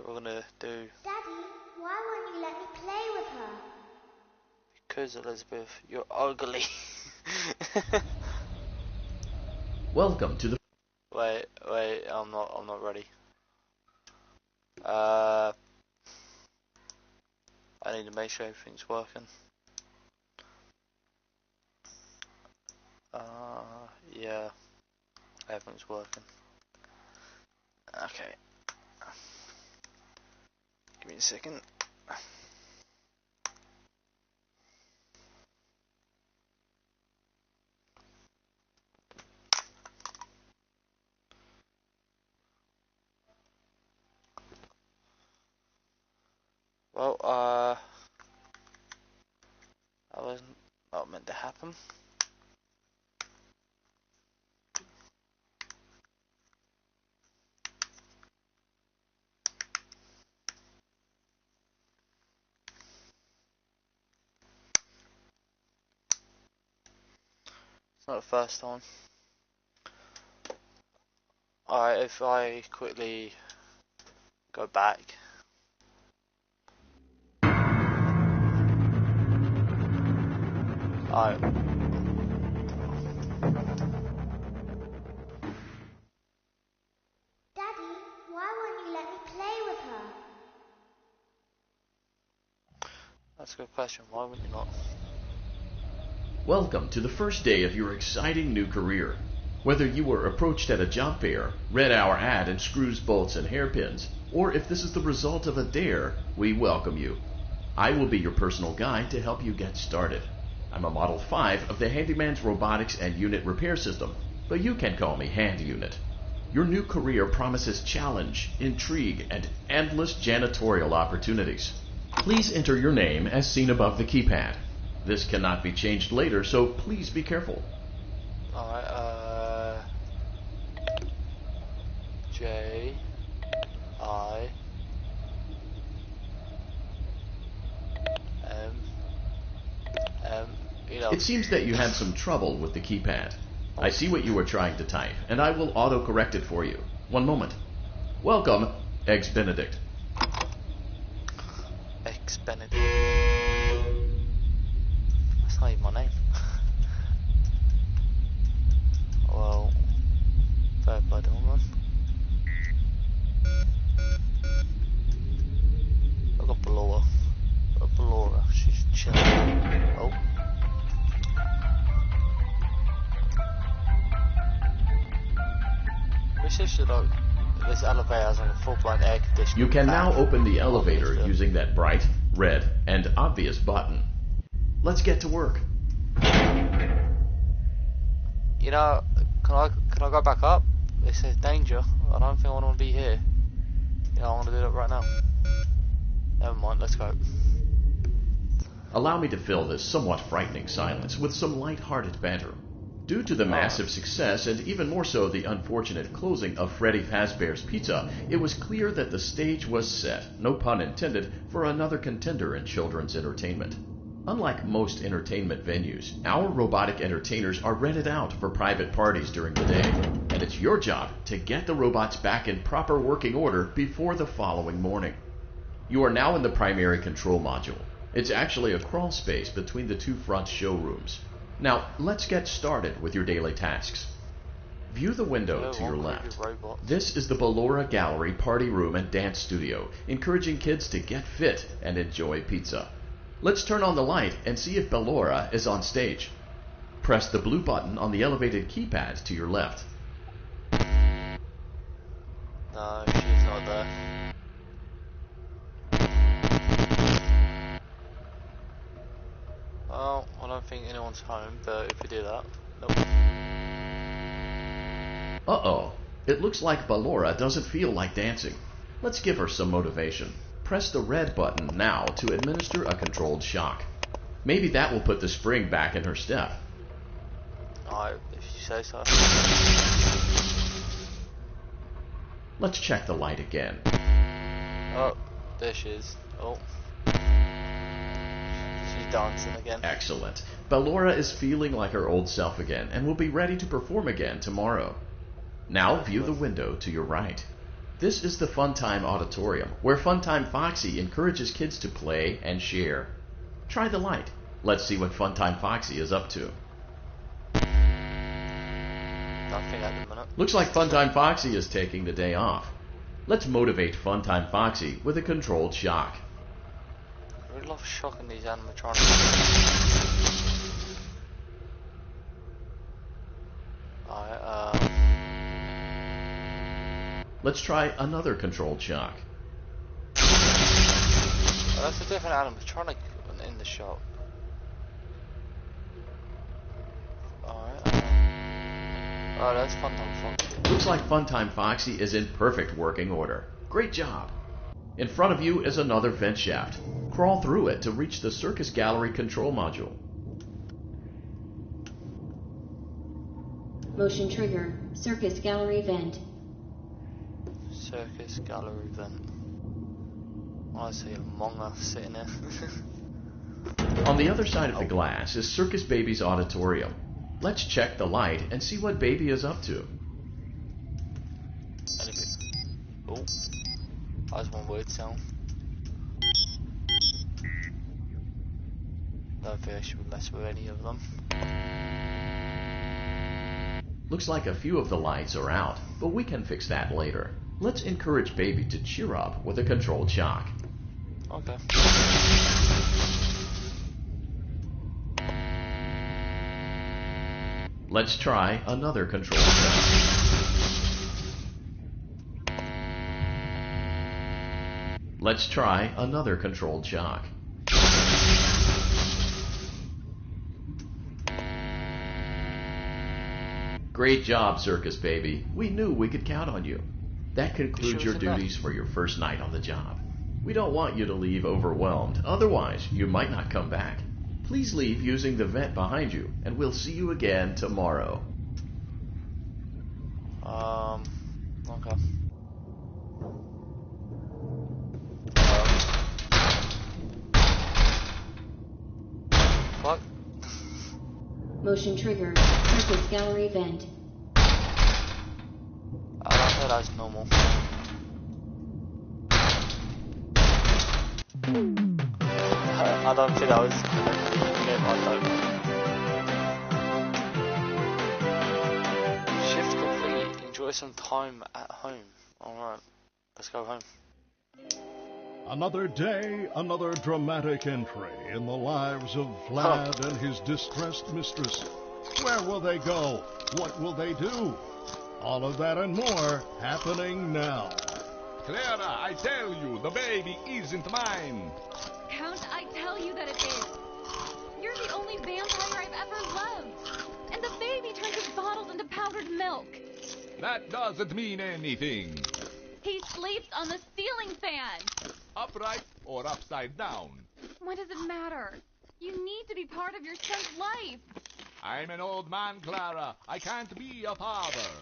Alright, we're gonna do... Daddy, why won't you let me play with her? Because Elizabeth, you're ugly. Welcome to the... Wait, I'm not ready. I need to make sure everything's working. Yeah, everything's working. Okay. Give me a second. Well, that wasn't not meant to happen. It's not the first time. Alright, if I quickly go back. Alright. Daddy, why won't you let me play with her? That's a good question. Why would you not? Welcome to the first day of your exciting new career. Whether you were approached at a job fair, read our ad in screws, bolts, and hairpins, or if this is the result of a dare, we welcome you. I will be your personal guide to help you get started. I'm a Model 5 of the Handyman's Robotics and Unit Repair System, but you can call me Hand Unit. Your new career promises challenge, intrigue, and endless janitorial opportunities. Please enter your name as seen above the keypad. This cannot be changed later, so please be careful. Alright, J I M. It seems that you had some trouble with the keypad. I see what you were trying to type, and I will auto-correct it for you. One moment. Welcome, Eggs Benedict. Eggs Benedict. That's not even my name. Well, fair play to woman. I got Ballora. She's chilling. Oh. This elevator has a full-blown air conditioning. You can now open the elevator using that bright, red, and obvious button. Let's get to work. You know, can I go back up? It says danger. I don't think I want to be here. You know, I want to do that right now. Never mind, let's go. Allow me to fill this somewhat frightening silence with some light-hearted banter. Due to the massive success, and even more so the unfortunate closing of Freddy Fazbear's Pizza, it was clear that the stage was set, no pun intended, for another contender in children's entertainment. Unlike most entertainment venues, our robotic entertainers are rented out for private parties during the day, and it's your job to get the robots back in proper working order before the following morning. You are now in the primary control module. It's actually a crawl space between the two front showrooms. Now, let's get started with your daily tasks. View the window to your left. This is the Ballora Gallery Party Room and Dance Studio, encouraging kids to get fit and enjoy pizza. Let's turn on the light and see if Ballora is on stage. Press the blue button on the elevated keypad to your left. No, she's not there. Well, I don't think anyone's home, but if we do that... Nope. Uh-oh. It looks like Ballora doesn't feel like dancing. Let's give her some motivation. Press the red button now to administer a controlled shock. Maybe that will put the spring back in her step. Alright, if you say so. Let's check the light again. Oh, there she is. Oh. Dancing again. Excellent. Ballora is feeling like her old self again and will be ready to perform again tomorrow. Now view the window to your right. This is the Funtime Auditorium, where Funtime Foxy encourages kids to play and share. Try the light. Let's see what Funtime Foxy is up to. Nothing at the minute. Looks like Funtime Foxy is taking the day off. Let's motivate Funtime Foxy with a controlled shock. I really love shocking these animatronics. Alright, Let's try another controlled shock. oh, that's a different animatronic in the shop. Alright, oh, that's Funtime Foxy. Looks like Funtime Foxy is in perfect working order. Great job! In front of you is another vent shaft. Crawl through it to reach the Circus Gallery control module. Motion trigger. Circus Gallery vent. Circus Gallery vent. I see Among Us sitting there. On the other side of the glass is Circus Baby's auditorium. Let's check the light and see what Baby is up to. Anything? Oh, that's one weird sound. Don't think I should mess with any of them. Looks like a few of the lights are out, but we can fix that later. Let's encourage Baby to cheer up with a controlled shock. Okay. Let's try another controlled shock. Let's try another controlled shock. Great job, Circus Baby. We knew we could count on you. That concludes your duties for your first night on the job. We don't want you to leave overwhelmed, otherwise you might not come back. Please leave using the vent behind you, and we'll see you again tomorrow. Okay. What? Motion trigger. Circus Gallery vent. I don't think that's normal. I don't think that was game I Shift complete. Enjoy some time at home. Alright, let's go home. Another day, another dramatic entry in the lives of Vlad and his distressed mistress. Where will they go? What will they do? All of that and more happening now. Clara, I tell you, the baby isn't mine. Count, I tell you that it is. You're the only vampire I've ever loved. And the baby turns his bottles into powdered milk. That doesn't mean anything. He sleeps on the ceiling fan. Upright or upside down. What does it matter? You need to be part of your son's life. I'm an old man, Clara. I can't be a father.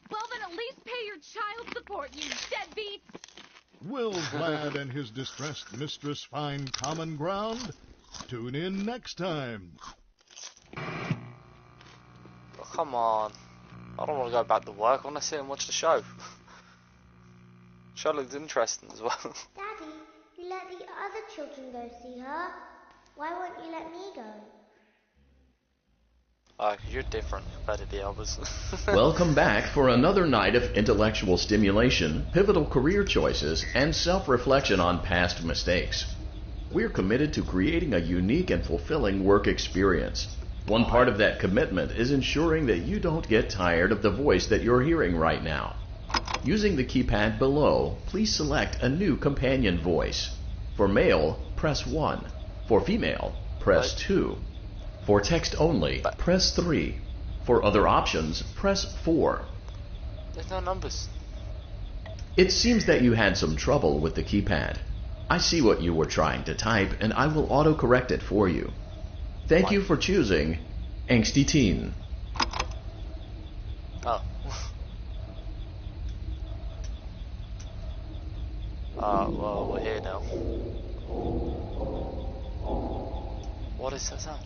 Well, then at least pay your child support, you deadbeats. Will Vlad and his distressed mistress find common ground? Tune in next time. Oh, come on. I don't want to go back to work. I want to sit and watch the show. Show looks interesting as well. Daddy, you let the other children go see her. Why won't you let me go? Cause you're different compared to the others. Welcome back for another night of intellectual stimulation, pivotal career choices, and self-reflection on past mistakes. We're committed to creating a unique and fulfilling work experience. One part of that commitment is ensuring that you don't get tired of the voice that you're hearing right now. Using the keypad below, please select a new companion voice. For male, press 1. For female, press 2. For text only, press 3. For other options, press 4. There's no numbers. It seems that you had some trouble with the keypad. I see what you were trying to type, and I will autocorrect it for you. Thank you for choosing Angsty Teen. Oh. Well, we're here now. What is that sound?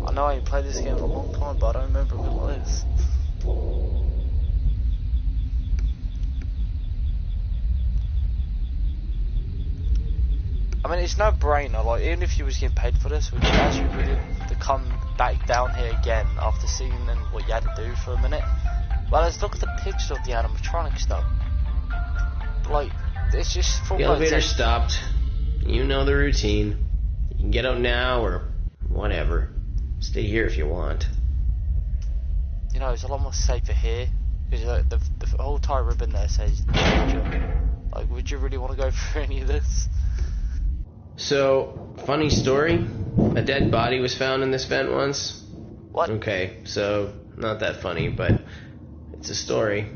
I know I ain't played this game for a long time, but I don't remember what it is. I mean, it's no brainer. Like, even if you was getting paid for this, would you actually really to come back down here again after seeing what you had to do for a minute? Well, let's look at the picture of the animatronics, though. Like, it's just full. The elevator stopped. You know the routine. You can get out now or whatever. Stay here if you want. You know, it's a lot more safer here because the whole tie ribbon there says danger. Like, would you really want to go through any of this? So, funny story. A dead body was found in this vent once. What? Okay, so not that funny, but it's a story.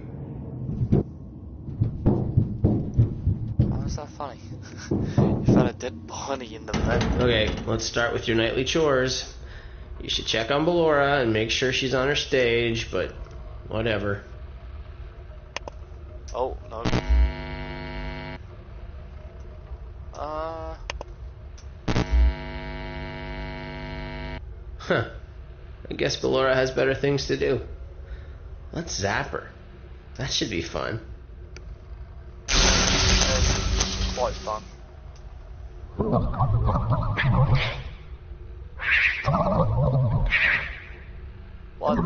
How is that funny? You found a dead body in the vent. Okay, let's start with your nightly chores. You should check on Ballora and make sure she's on her stage, but whatever. Oh, no. Huh. I guess Ballora has better things to do. Let's zap her. That should be fun. Quite fun. What?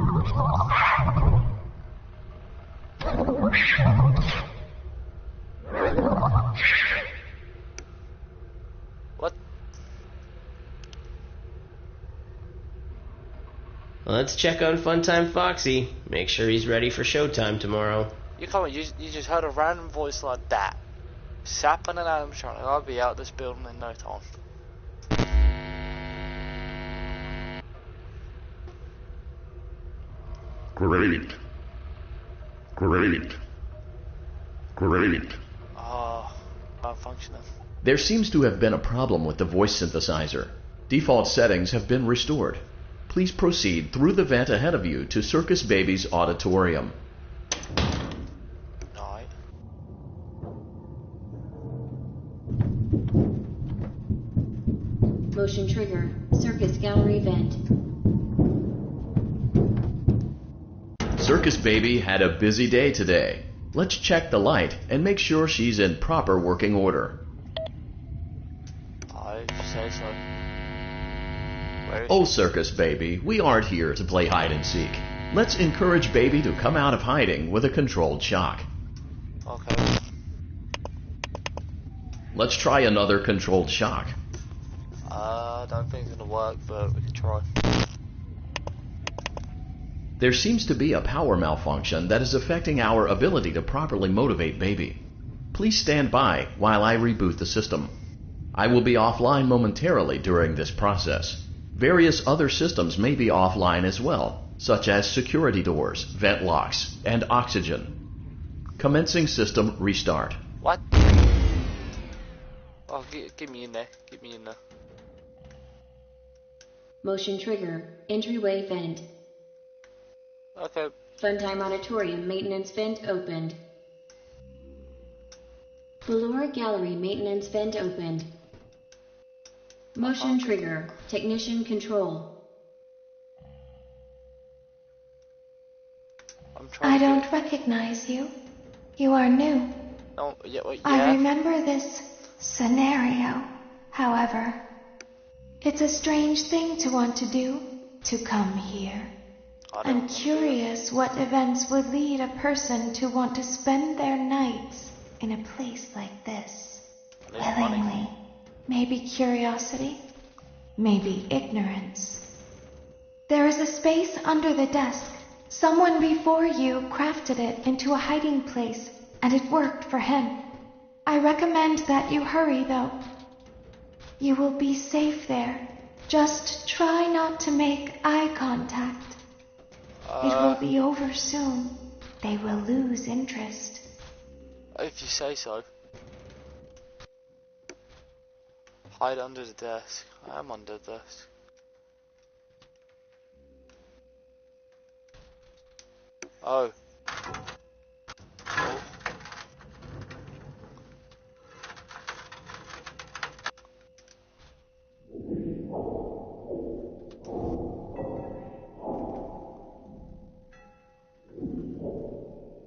What? Let's check on Funtime Foxy. Make sure he's ready for showtime tomorrow. You come on, you just heard a random voice like that. Sapping an animatronic. I'll be out this building in no time. Great. Great. Great. Oh, malfunctioning. There seems to have been a problem with the voice synthesizer. Default settings have been restored. Please proceed through the vent ahead of you to Circus Baby's auditorium. Right. Motion trigger. Circus gallery vent. Circus Baby had a busy day today. Let's check the light and make sure she's in proper working order. I say so. Where is Oh, Circus Baby, we aren't here to play hide and seek. Let's encourage Baby to come out of hiding with a controlled shock. Okay. Let's try another controlled shock. I don't think it's gonna work, but we can try. There seems to be a power malfunction that is affecting our ability to properly motivate Baby. Please stand by while I reboot the system. I will be offline momentarily during this process. Various other systems may be offline as well, such as security doors, vent locks, and oxygen. Commencing system restart. What? Oh, get me in there. Get me in there. Motion trigger. Entryway vent. Okay. Funtime auditorium maintenance vent opened. Ballora gallery maintenance vent opened. Motion trigger. Technician control. I'm trying. I don't recognize you. You are new. No, yeah, well, yeah. I remember this scenario. However, it's a strange thing to want to do, to come here. I'm curious what events would lead a person to want to spend their nights in a place like this. Willingly. Maybe curiosity, maybe ignorance. There is a space under the desk. Someone before you crafted it into a hiding place, and it worked for him. I recommend that you hurry, though. You will be safe there. Just try not to make eye contact. It will be over soon. They will lose interest. If you say so. Hide under the desk. I am under the desk. Oh. Oh.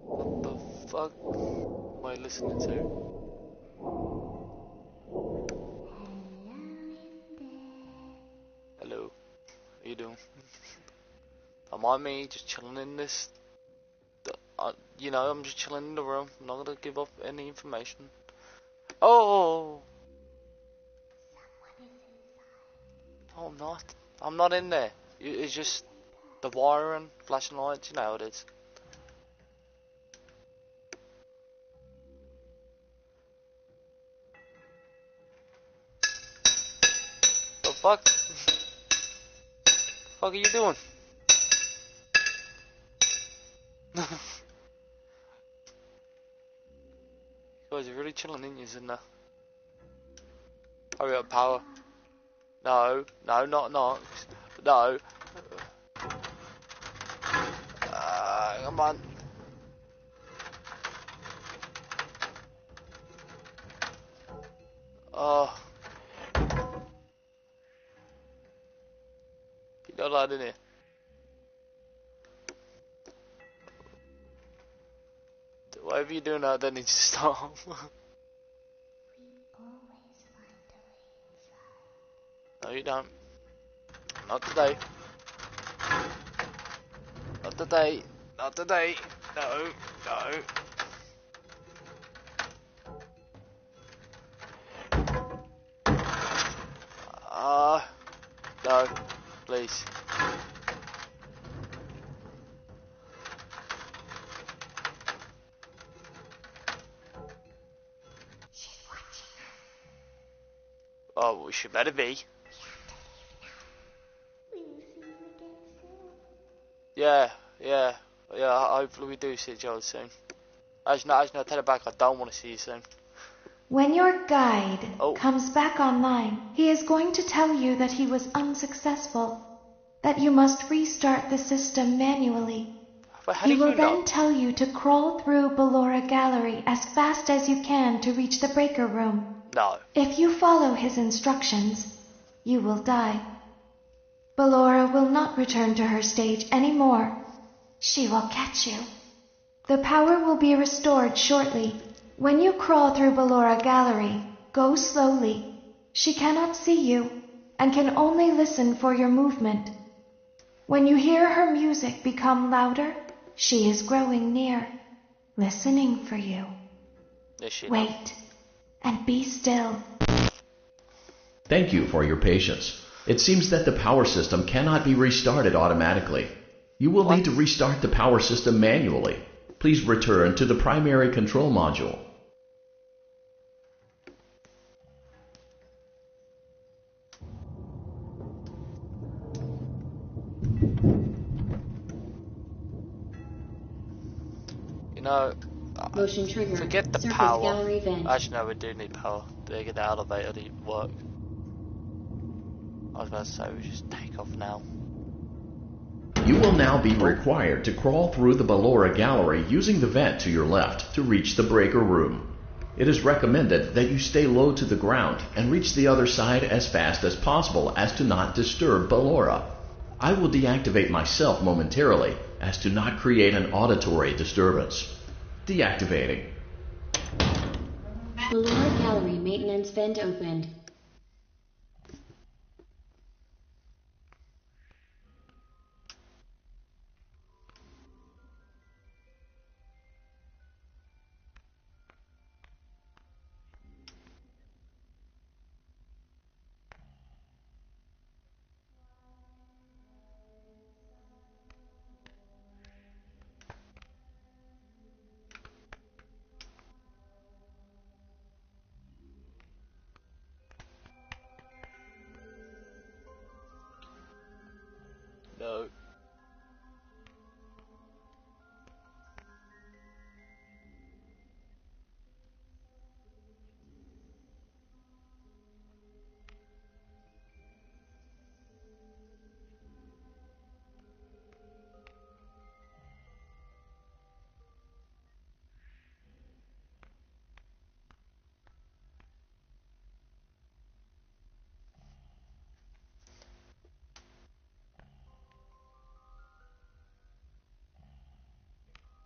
What the fuck am I listening to? you doing? Don't mind me, just chilling in this. You know, I'm just chilling in the room. I'm not gonna give up any information. Oh! No, I'm not. I'm not in there. It's just the wiring, flashing lights. You know how it is. The fuck? The fuck are you doing? Guys, you're really chilling in, isn't there? Hurry up, power. No, no, not. No. Come on. Oh. You don't like it, innit? Whatever you're doing out there needs to stop. No, you don't. Not today. Not today. Not today. No. No. No. Please. Oh, we should better be. Yeah. Hopefully we do see each other soon. Actually, no, tell her back. I don't want to see you soon. When your guide comes back online, he is going to tell you that he was unsuccessful, that you must restart the system manually. But how He do will you know? then tell you to crawl through Ballora Gallery as fast as you can to reach the breaker room. No. If you follow his instructions, you will die. Ballora will not return to her stage anymore. She will catch you. The power will be restored shortly. When you crawl through Ballora Gallery, go slowly. She cannot see you and can only listen for your movement. When you hear her music become louder, she is growing near, listening for you. Wait and be still. Thank you for your patience. It seems that the power system cannot be restarted automatically. You will need to restart the power system manually. Please return to the primary control module. You know, Motion trigger. forget the Surface power. gallery vent. Actually, no, we do need power to get the elevator to work. I was about to say we just take off now. You will now be required to crawl through the Ballora Gallery using the vent to your left to reach the breaker room. It is recommended that you stay low to the ground and reach the other side as fast as possible as to not disturb Ballora. I will deactivate myself momentarily as to not create an auditory disturbance. Deactivating. Ballora Gallery maintenance vent opened. No.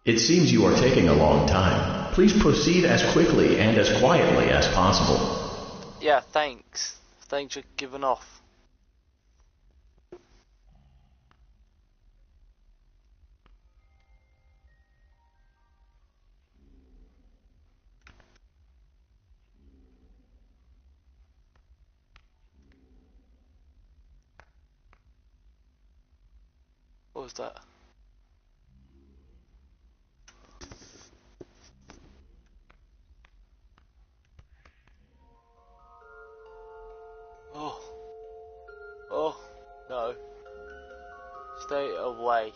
It seems you are taking a long time. Please proceed as quickly and as quietly as possible. Yeah, thanks. Thanks for giving off. was that? Oh. Oh, no. Stay away.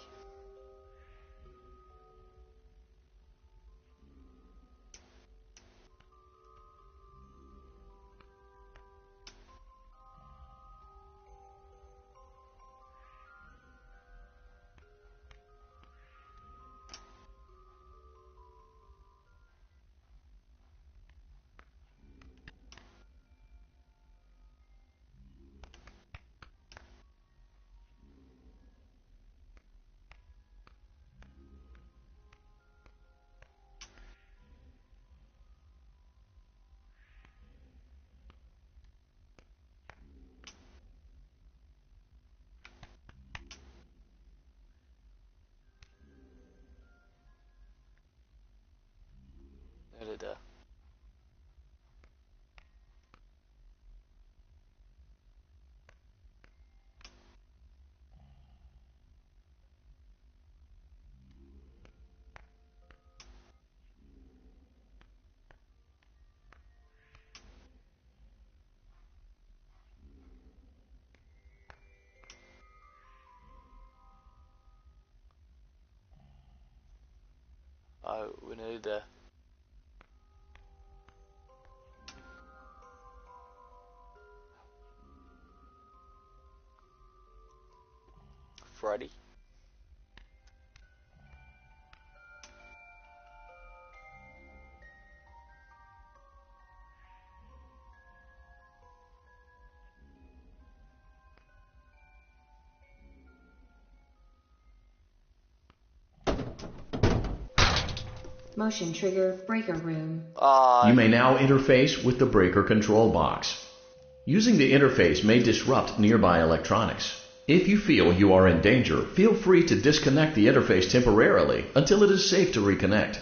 There. Oh, we need there. Freddy. Motion trigger breaker room. You may now interface with the breaker control box. Using the interface may disrupt nearby electronics. If you feel you are in danger, feel free to disconnect the interface temporarily until it is safe to reconnect.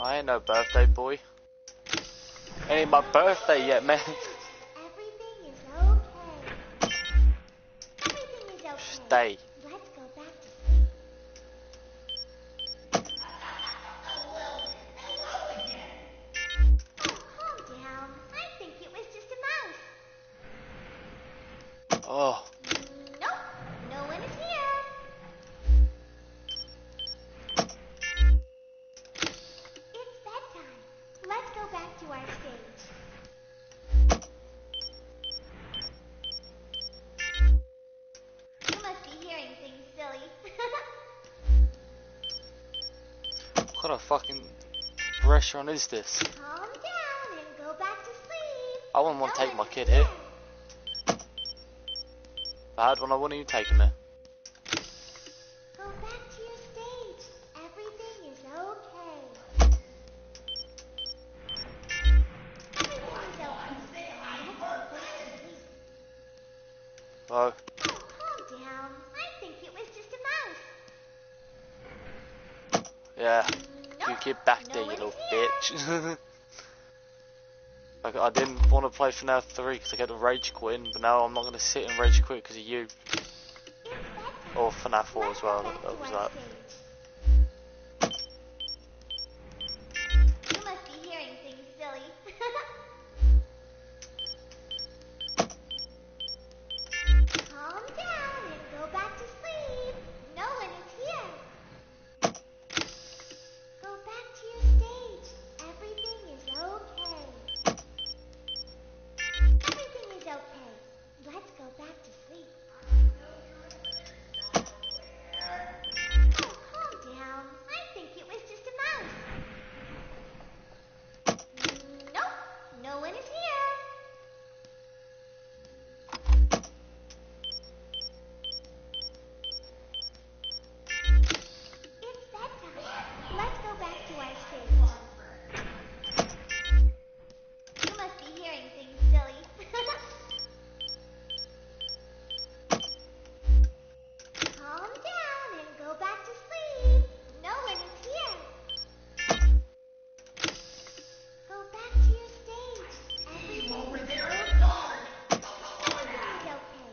I ain't no birthday boy. Ain't my birthday yet, man. Everything is okay. Everything is okay. Stay. Let's go back to sleep. Oh, calm down. I think it was just a mouse. Oh. Nope, no one is here. It's bedtime. Let's go back to our stage. You must be hearing things, silly. What kind of fucking restaurant is this? Calm down and go back to sleep. I wouldn't want to No take my one's kid here. If I had one, I wouldn't even take him there. Go back to your stage. Everything is okay. Everything is okay. Let's go back to sleep. Oh. Oh, calm down. I think it was just a mouse. Yeah. You Nope, get back there, no you one little is here. bitch. Like, I didn't want to play FNAF 3 because I kept rage quitting, but now I'm not going to sit and rage quit because of you. It's bedtime. Or FNAF 4 Let's as go well, back that to was our that. stage. You must be hearing things, silly. Calm down and go back to sleep. No one is here. Go back to your stage. Everything is okay. Everything is okay. Let's go back to sleep. Oh, calm down. I think it was just a mouse. Nope, no one is here. It's bedtime. Let's go back to our stage. You must be hearing things, silly. Calm down and go back to sleep. No one is here. Go back to your stage. Everything over there is okay. Everything is okay.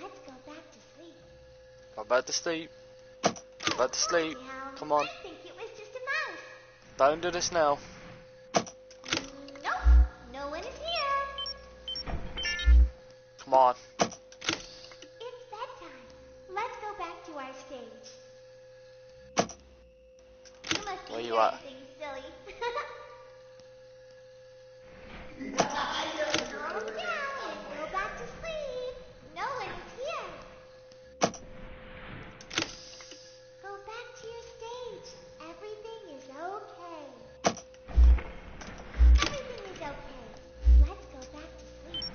Let's go back to sleep. I'm about to sleep. About to sleep. Down. Come on. I think it was just a mouse. Don't do this now. Nope, no one is here. Come on. It's bedtime. Let's go back to our stage. You must be Where you hearing at? things, silly. Calm down and go back to sleep. No one is here. Go back to your stage. Everything is okay. Everything is okay. Let's go back to sleep.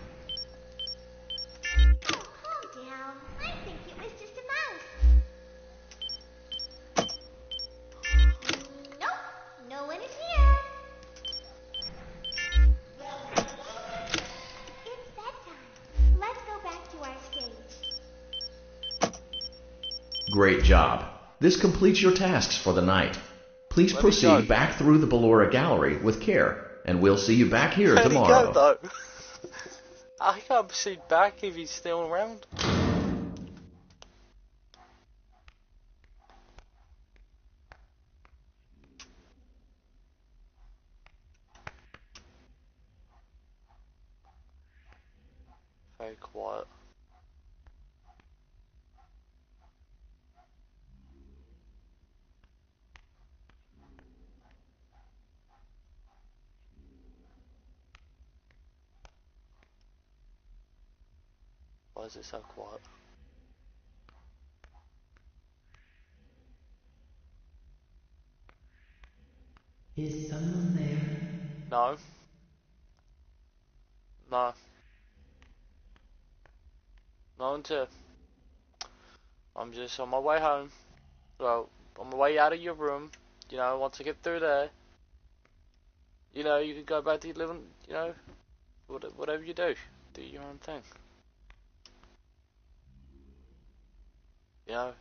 Oh, calm down. I think it was just a mouse. Nope, no one is here. It's bedtime. Let's go back to our stage. Great job. This completes your tasks for the night. Please Where'd he go? proceed back through the Ballora gallery with care, and we'll see you back here Where'd he tomorrow. go, though? I can't proceed back if he's still around. Very quiet. Why is it so quiet? Is someone there? No. No. No one to. I'm just on my way home. Well, on my way out of your room. You know, once I get through there, you know, you can go back to your living, you know, whatever you do. Do your own thing. You know.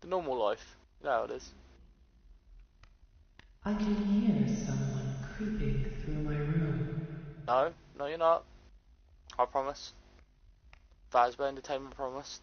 The normal life. You know how it is. I can hear someone creeping through my room. No, no you're not. I promise. Fazbear Entertainment promise.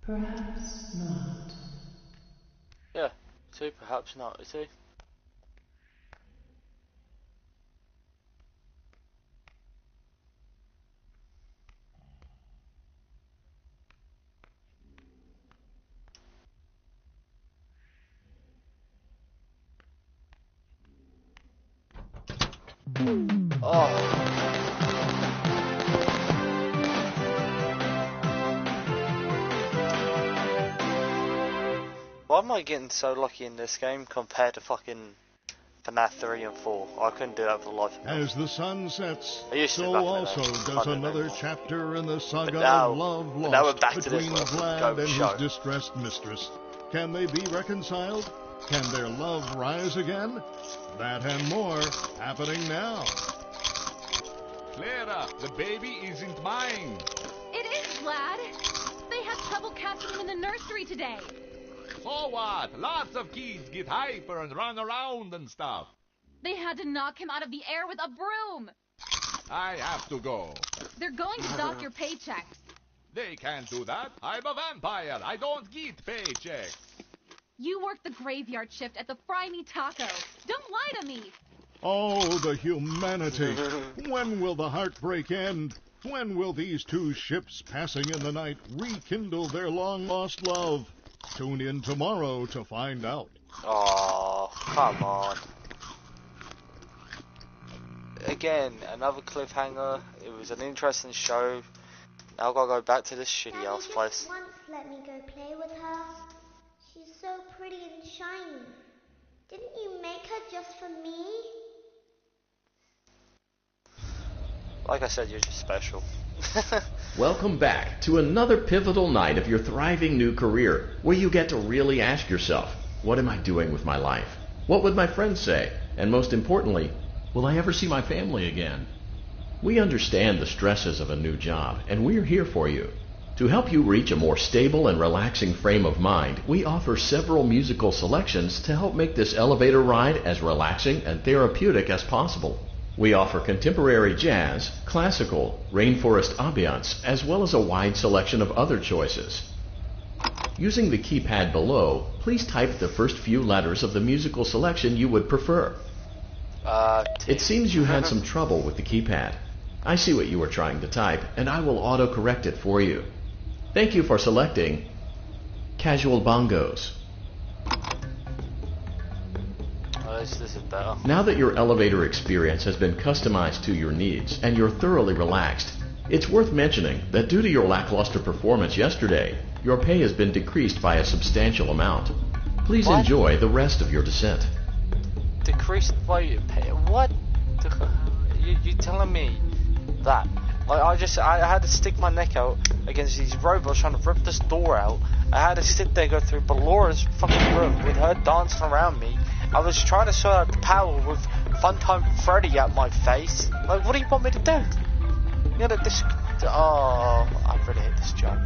Perhaps not. Yeah, see, perhaps not, see. Oh. Why am I getting so lucky in this game compared to fucking FNAF 3 and 4? I couldn't do that for the life of me. As the sun sets, I used to so back in the also day. does Can't do another anymore. chapter in the saga now- of love but now we're lost back to this between one. Vlad Go and his show. distressed mistress. Can they be reconciled? Can their love rise again? That and more happening now. Clara, the baby isn't mine. It is, Vlad. They had trouble catching him in the nursery today. So what? Lots of kids get hyper and run around and stuff. They had to knock him out of the air with a broom. I have to go. They're going to dock your paychecks. They can't do that. I'm a vampire. I don't get paychecks. You work the graveyard shift at the Fry Me Taco. Don't lie to me. Oh, the humanity. When will the heartbreak end? When will these two ships passing in the night rekindle their long-lost love? Tune in tomorrow to find out. Oh, come on. Again, another cliffhanger. It was an interesting show. Now I've got to go back to this shitty ass Daddy place. just once let me go play with her. She's so pretty and shiny. Didn't you make her just for me? Like I said, you're just special. Welcome back to another pivotal night of your thriving new career, where you get to really ask yourself, what am I doing with my life? What would my friends say? And most importantly, will I ever see my family again? We understand the stresses of a new job, and we're here for you. To help you reach a more stable and relaxing frame of mind, we offer several musical selections to help make this elevator ride as relaxing and therapeutic as possible. We offer contemporary jazz, classical, rainforest ambiance, as well as a wide selection of other choices. Using the keypad below, please type the first few letters of the musical selection you would prefer. It seems you had some trouble with the keypad. I see what you were trying to type, and I will auto-correct it for you. Thank you for selecting Casual Bongos. This is better. Now that your elevator experience has been customized to your needs and you're thoroughly relaxed, it's worth mentioning that due to your lackluster performance yesterday, your pay has been decreased by a substantial amount. Please What? enjoy the rest of your descent. Decreased by your pay. What? You telling me that? Like I had to stick my neck out against these robots trying to rip this door out. I had to sit there, go through Bellaura's fucking room with her dancing around me. I was trying to sort out the power with Funtime Freddy at my face. Like, what do you want me to do? You know, this. Oh, I really hate this job.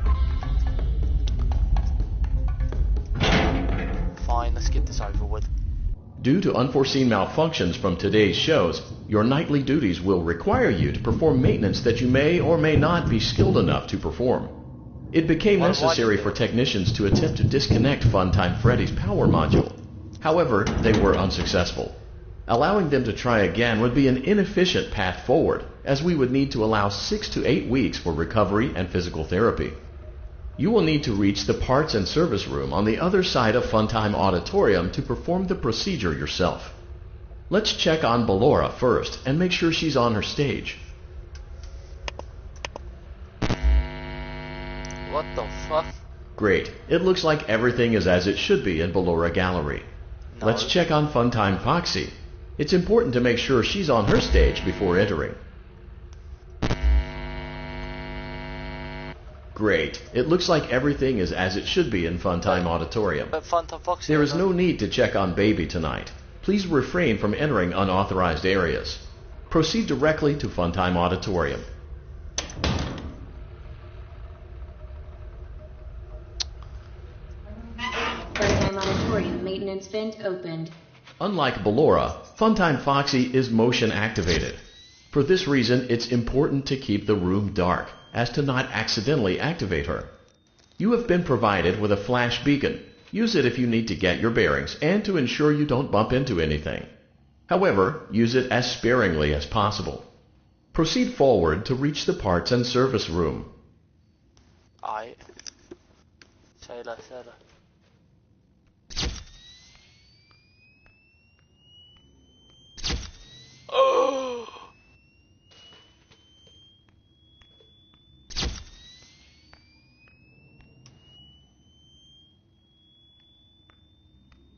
Fine, let's get this over with. Due to unforeseen malfunctions from today's shows, your nightly duties will require you to perform maintenance that you may or may not be skilled enough to perform. It became necessary for technicians to attempt to disconnect Funtime Freddy's power module. However, they were unsuccessful. Allowing them to try again would be an inefficient path forward, as we would need to allow 6 to 8 weeks for recovery and physical therapy. You will need to reach the parts and service room on the other side of Funtime Auditorium to perform the procedure yourself. Let's check on Ballora first and make sure she's on her stage. What the fuck? Great. It looks like everything is as it should be in Ballora Gallery. No. Let's check on Funtime Foxy. It's important to make sure she's on her stage before entering. Great. It looks like everything is as it should be in Funtime Auditorium. But Funtime Foxy. There is no need to check on Baby tonight. Please refrain from entering unauthorized areas. Proceed directly to Funtime Auditorium. Funtime Auditorium maintenance vent opened. Unlike Ballora, Funtime Foxy is motion activated. For this reason, it's important to keep the room dark, as to not accidentally activate her. You have been provided with a flash beacon. Use it if you need to get your bearings and to ensure you don't bump into anything. However, use it as sparingly as possible. Proceed forward to reach the parts and service room. Aye. Sailor. Oh!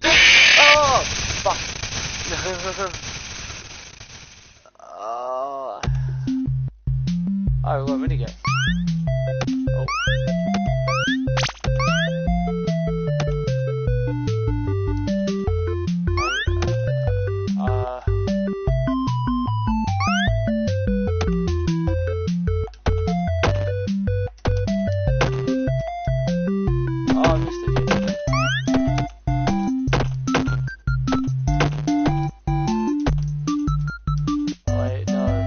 Oh! Fuck! Oh! Oh, what minigame? Oh. Oh, Mr. J. Wait, no.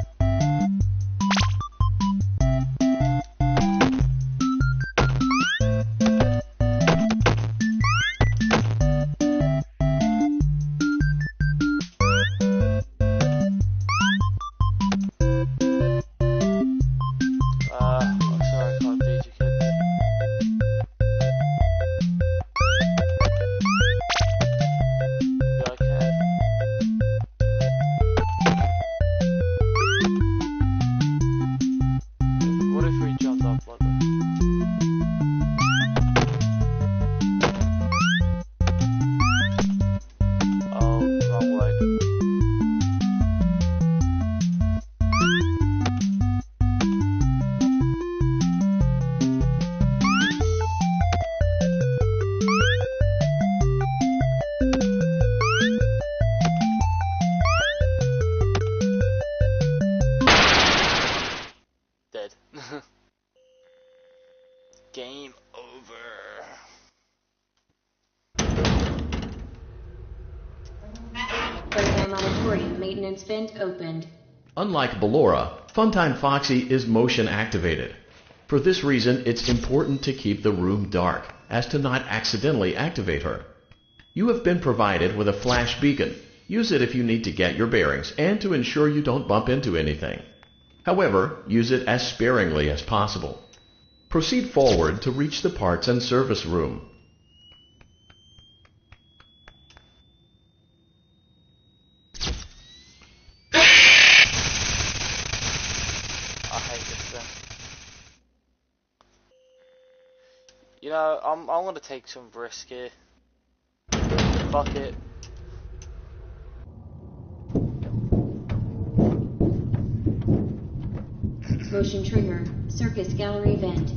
I'm sorry, I can't beat you, kid. Yeah, I can. What if we jumped up like that? Oh, wrong way. Dead. Game over. Funtime Auditorium maintenance vent opened. Unlike Ballora, Funtime Foxy is motion activated. For this reason, it's important to keep the room dark, as to not accidentally activate her. You have been provided with a flash beacon. Use it if you need to get your bearings and to ensure you don't bump into anything. However, use it as sparingly as possible. Proceed forward to reach the parts and service room. I hate this thing. You know, I'm gonna take some risk here. Fuck it. Motion trigger. Circus gallery vent.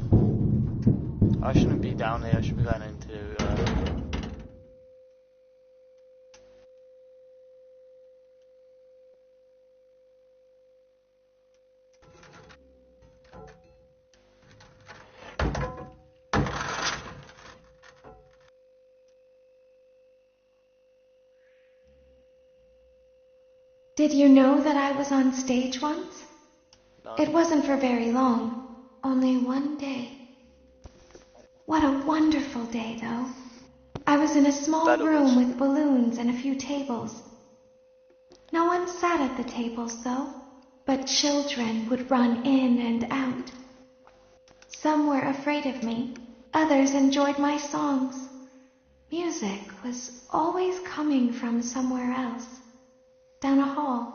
I shouldn't be down here, I should be going into, Did you know that I was on stage once? no. It wasn't for very long, only one day. What a wonderful day, though. I was in a small That it room was. with balloons and a few tables. No one sat at the tables, though, but children would run in and out. Some were afraid of me, others enjoyed my songs. Music was always coming from somewhere else, down a hall.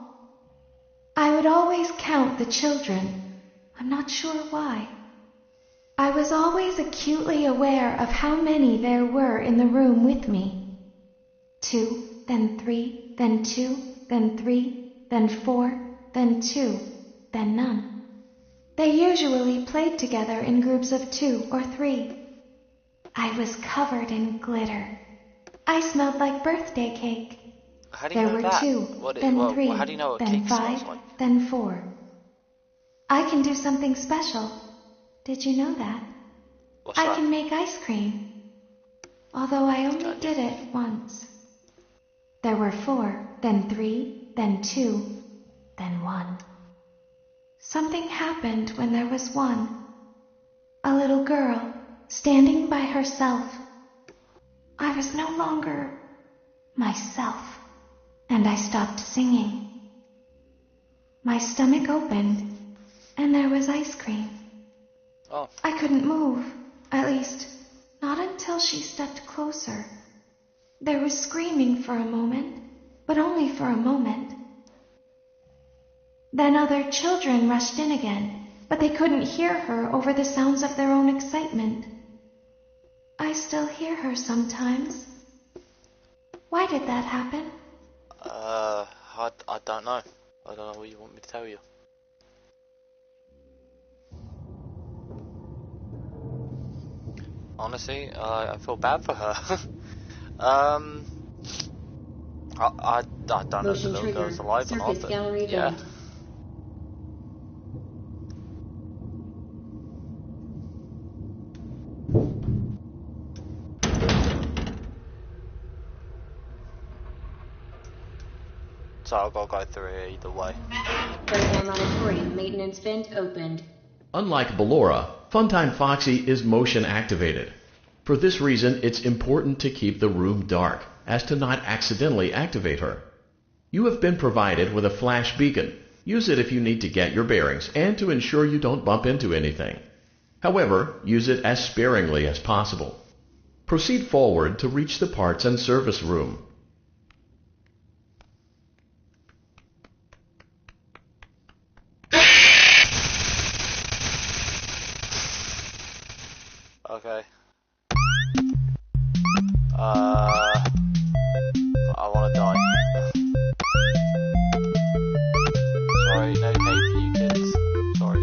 I would always count the children. I'm not sure why. I was always acutely aware of how many there were in the room with me. 2, then 3, then 2, then 3, then 4, then 2, then none. They usually played together in groups of 2 or 3. I was covered in glitter. I smelled like birthday cake. How do you There know were that? 2, then 3, how do you know what then cake 5, smells like? then 4. I can do something special. Did you know that? What's I that? can make ice cream. Although I only did it once. There were 4, then 3, then 2, then 1. Something happened when there was 1. A little girl, standing by herself. I was no longer myself, and I stopped singing. My stomach opened, and there was ice cream. Oh. I couldn't move, at least, not until she stepped closer. There was screaming for a moment, but only for a moment. Then other children rushed in again, but they couldn't hear her over the sounds of their own excitement. I still hear her sometimes. Why did that happen? I don't know. I don't know what you want me to tell you. Honestly, I feel bad for her. I don't know if the Motion little trigger. girl's alive or not, Surface but gallery yeah. vent. So I've got to go through here either way. First auditorium maintenance vent opened. Unlike Ballora, Funtime Foxy is motion activated. For this reason, it's important to keep the room dark, as to not accidentally activate her. You have been provided with a flash beacon. Use it if you need to get your bearings and to ensure you don't bump into anything. However, use it as sparingly as possible. Proceed forward to reach the parts and service room. Okay. I want to die. Sorry, no cake for you kids. Sorry.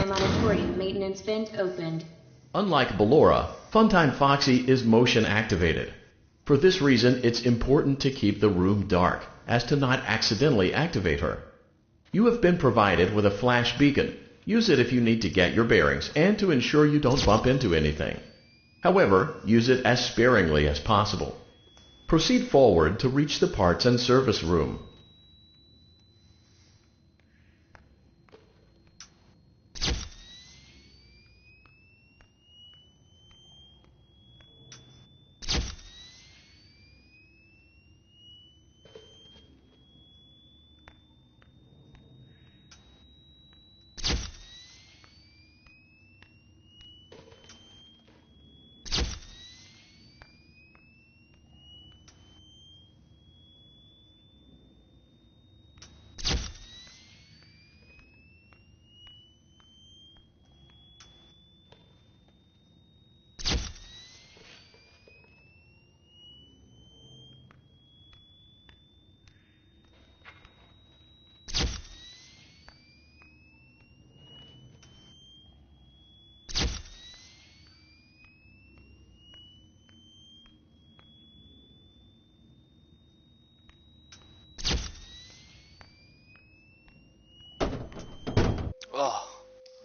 Auditorium maintenance vent opened. Unlike Ballora, Funtime Foxy is motion activated. For this reason, it's important to keep the room dark, as to not accidentally activate her. You have been provided with a flash beacon. Use it if you need to get your bearings and to ensure you don't bump into anything. However, use it as sparingly as possible. Proceed forward to reach the parts and service room.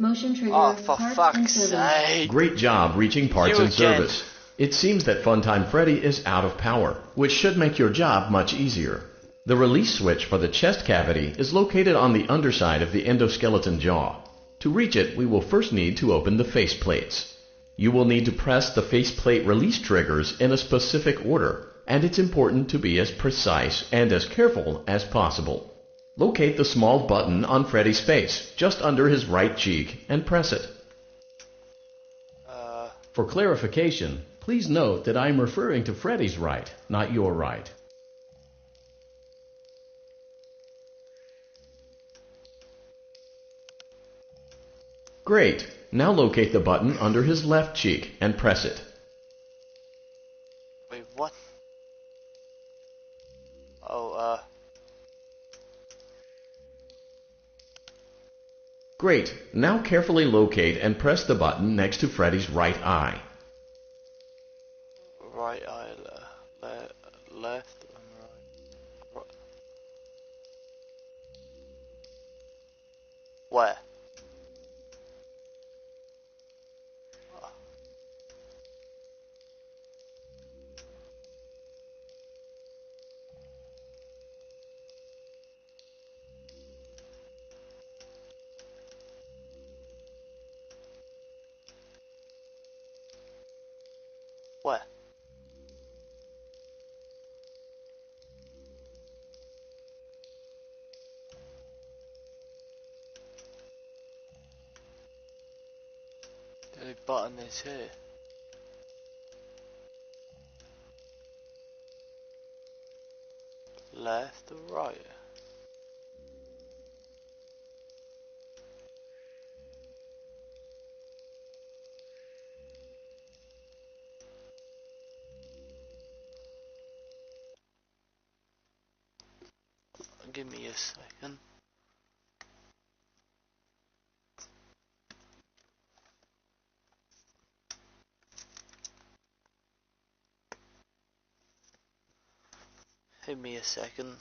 Motion trigger. Oh, for parts and fuck's service. sake. Great job reaching parts You and again. service. It seems that Funtime Freddy is out of power, which should make your job much easier. The release switch for the chest cavity is located on the underside of the endoskeleton jaw. To reach it, we will first need to open the face plates. You will need to press the faceplate release triggers in a specific order, and it's important to be as precise and as careful as possible. Locate the small button on Freddy's face, just under his right cheek, and press it. For clarification, please note that I'm referring to Freddy's right, not your right. Great. Now locate the button under his left cheek and press it. Wait, what? Great. Now carefully locate and press the button next to Freddy's right eye. Right eye, left and right. Where? Where? The only button is here. Left or right? Give me a second. Give me a second.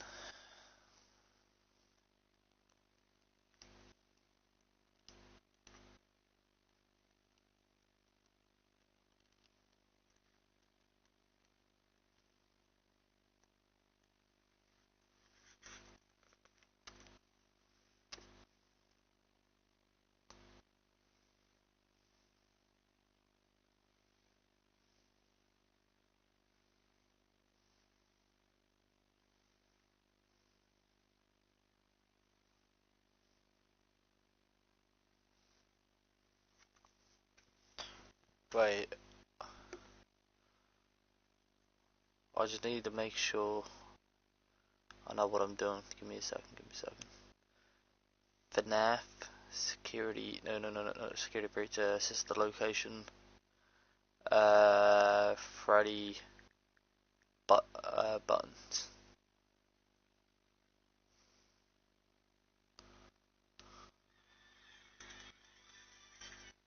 Wait. I just need to make sure I know what I'm doing. Give me a second, FNAF, security, no, security breach, sister location, Freddy, buttons.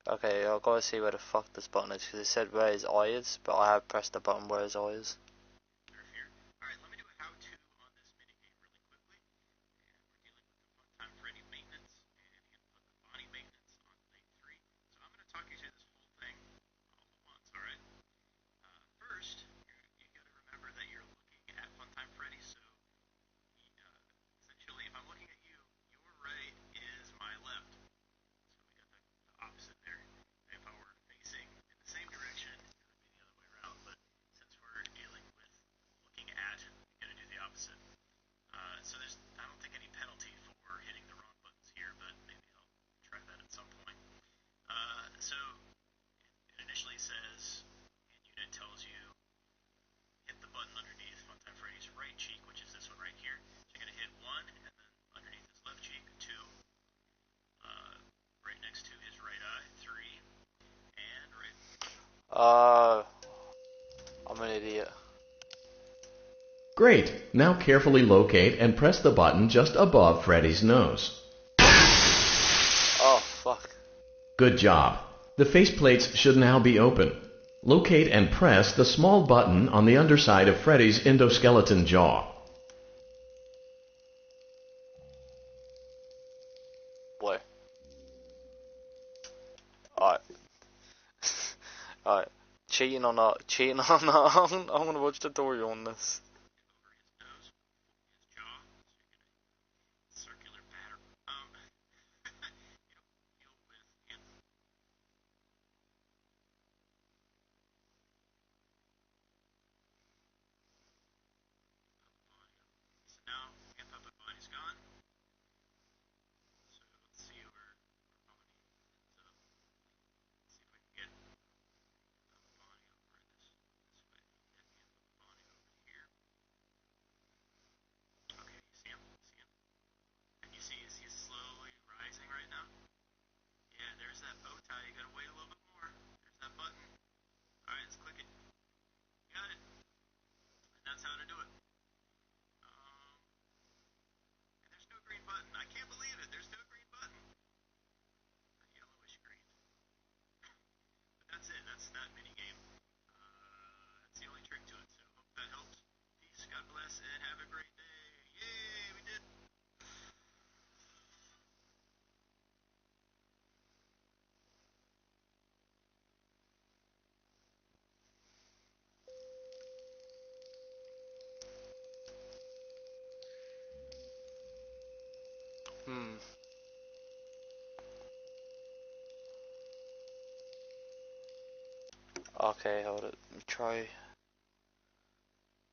Okay, I've got to see where the fuck this button is, because it said where his eye is, but I have pressed the button where his eye is. Alright, let me do a how-to on this minigame really quickly. And we're dealing with the Funtime Freddy maintenance and body maintenance on lane 3. So I'm going to talk you through this whole thing all at once, alright? First, you got to remember that you're looking at Funtime Freddy, so essentially if I'm looking at you, your right is my left. So we got the opposite there. If I were facing in the same direction, it would be the other way around, but since we're dealing with looking at, you got to do the opposite. So I don't think any penalty for hitting the wrong buttons here, but maybe I'll try that at some point. So it initially says, and unit tells you, hit the button underneath Funtime Freddy's right cheek, which is this one right here. So you're going to hit 1, and then underneath his left cheek, 2, right next to his right eye, 3, and right. I'm an idiot. Great! Now carefully locate and press the button just above Freddy's nose. Oh, fuck. Good job. The faceplates should now be open. Locate and press the small button on the underside of Freddy's endoskeleton jaw. Where? cheating or not, I'm gonna watch the tutorial on this. Okay, hold it. Let me try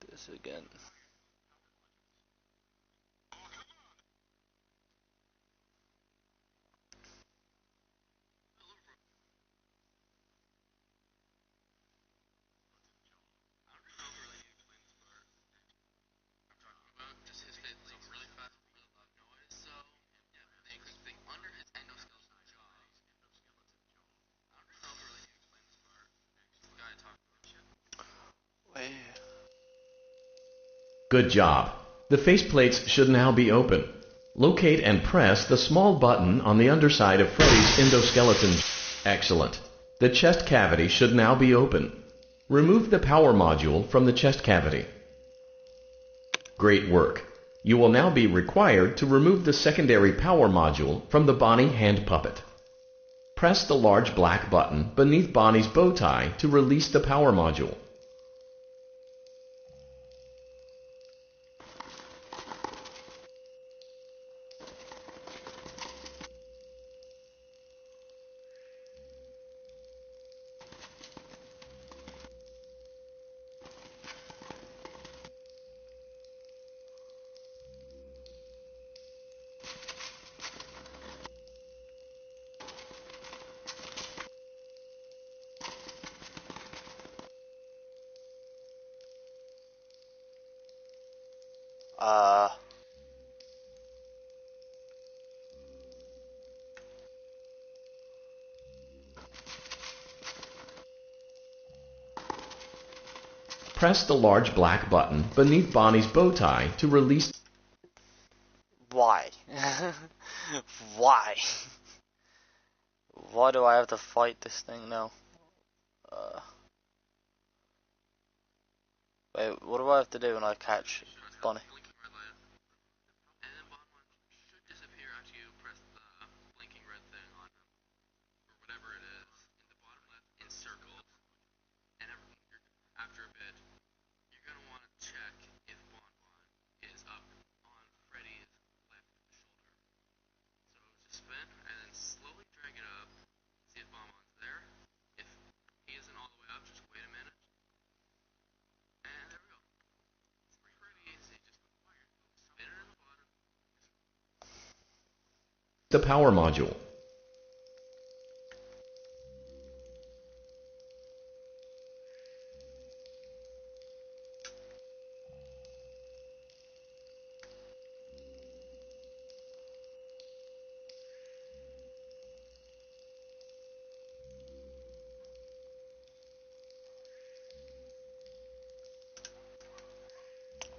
this again. Good job. The faceplates should now be open. Locate and press the small button on the underside of Freddy's endoskeleton. Excellent. The chest cavity should now be open. Remove the power module from the chest cavity. Great work. You will now be required to remove the secondary power module from the Bonnie hand puppet. Press the large black button beneath Bonnie's bow tie to release the power module. Press the large black button beneath Bonnie's bow tie to release. Why? Why? Why do I have to fight this thing now? Wait, what do I have to do when I catch Bonnie? The power module.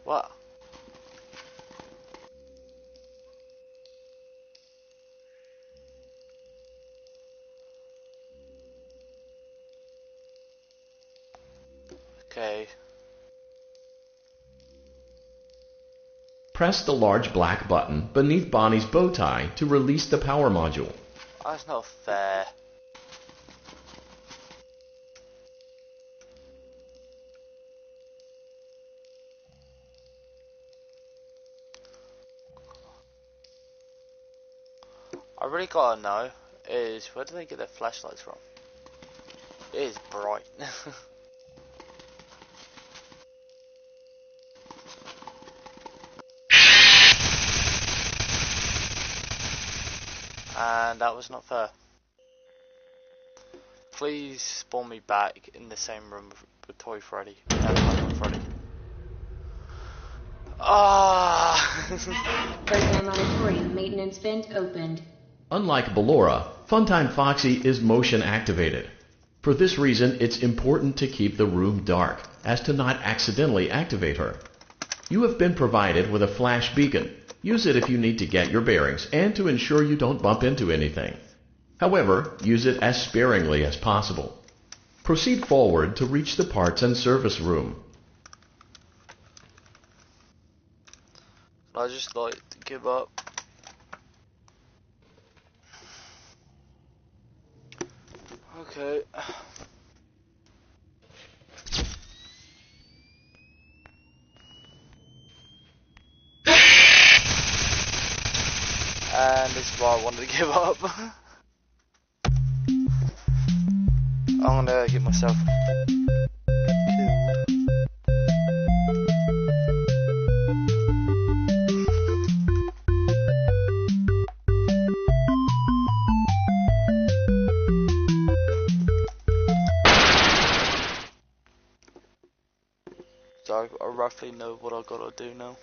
What? Okay. Press the large black button beneath Bonnie's bow tie to release the power module. That's not fair. I really gotta know is where do they get their flashlights from? It is bright. And that was not fair. Please spawn me back in the same room with Toy Freddy. Freddy. Ah! Program auditorium maintenance vent opened. Unlike Ballora, Funtime Foxy is motion activated. For this reason, it's important to keep the room dark, as to not accidentally activate her. You have been provided with a flash beacon. Use it if you need to get your bearings and to ensure you don't bump into anything. However, use it as sparingly as possible. Proceed forward to reach the parts and service room. I just like to give up. Okay. And this is why I wanted to give up. I'm gonna get myself killed. So I roughly know what I gotta do now.